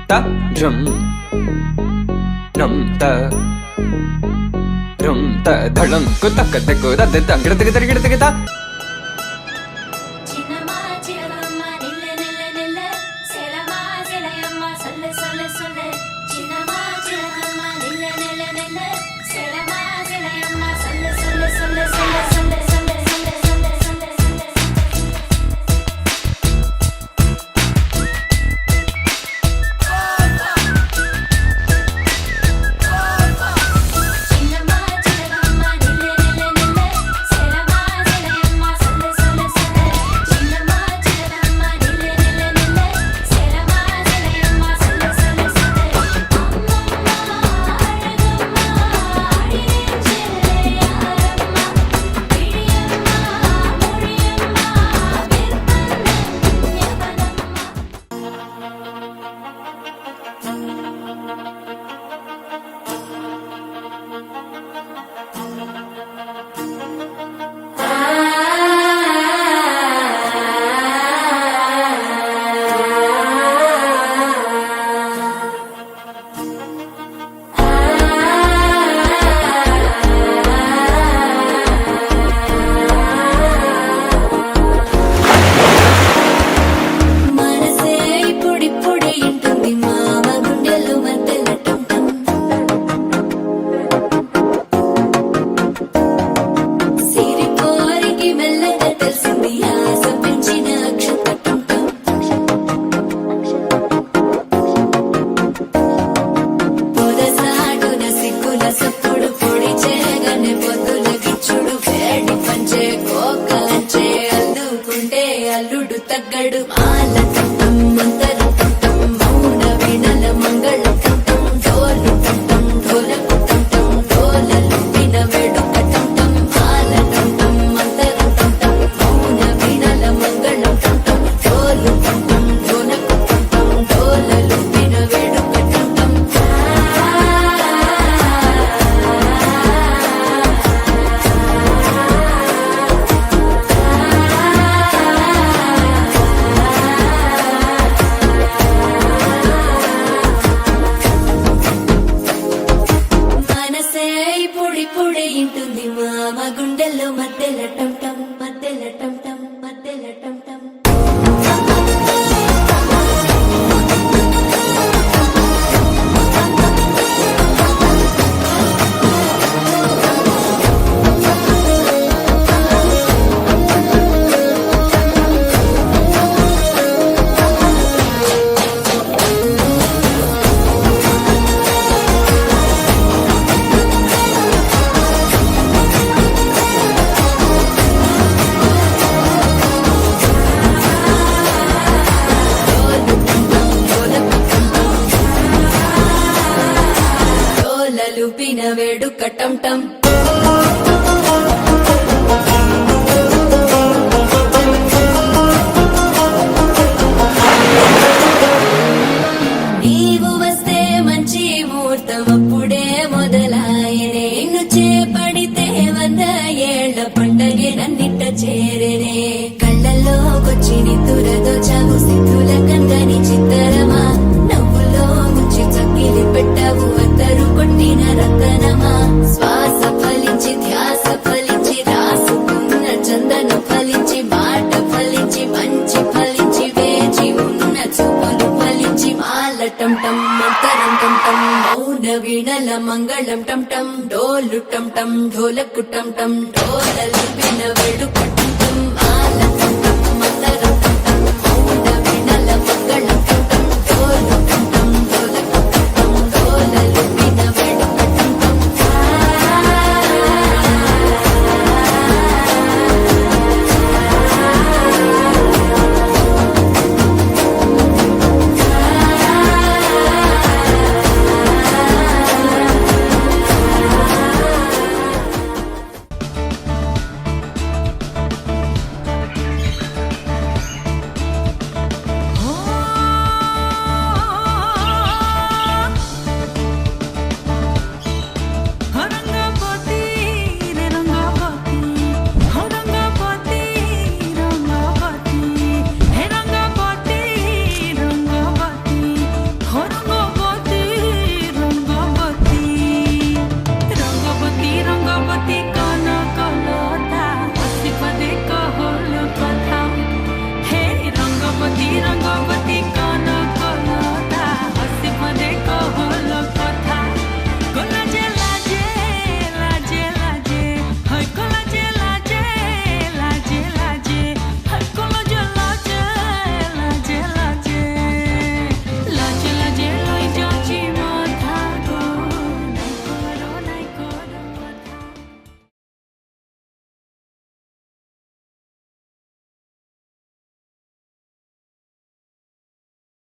ta drum num ta rum ta dhalam ko tak tak ko da da gida ta అల్లుడు తగ్గడు మాల టం మంతరం టం మౌన వీణల మంగళం టం డోలు టం ఢోలకు టం డోలలు విన వేడుక టం మాల టం మంతరం టం మౌన వీణల మంగళం టం డోలు టం ఢోలకు టం డోలలు విన వేడుక టం పొడి ఇంటుంది మామ గుండెల్లో మధ్యల టం టం మధ్యల టం టం మధ్యల టం టం లూపిన వేడుక టం టం నీవు వస్తే మంచి ముహూర్తం అప్పుడే మొదలాయనే నిన్ను చేపడితే 100 ఏళ్ల పండగే నన్నిట్ట చేరేనే కళ్ళల్లోకొచ్చి నిద్దురతో చావు సిద్ధుల కందని చిత్తరమా నవ్వులో ముంచి చక్కిలి పెట్టావు అందరూ కొట్టిన రతనమా శ్వాస ఫలించి ధ్యాస ఫలించి రాసుకున్న చందన ఫలించి మాట ఫలించి మంచి ఫలించి వేచి ఉన్న చూపులు ఫలించి మాల టం టం మంతరం టం టం మౌన వీణల మంగళం టం టం డోలు టం టం ఢోలకు టం టం డోలలు విన వేడుక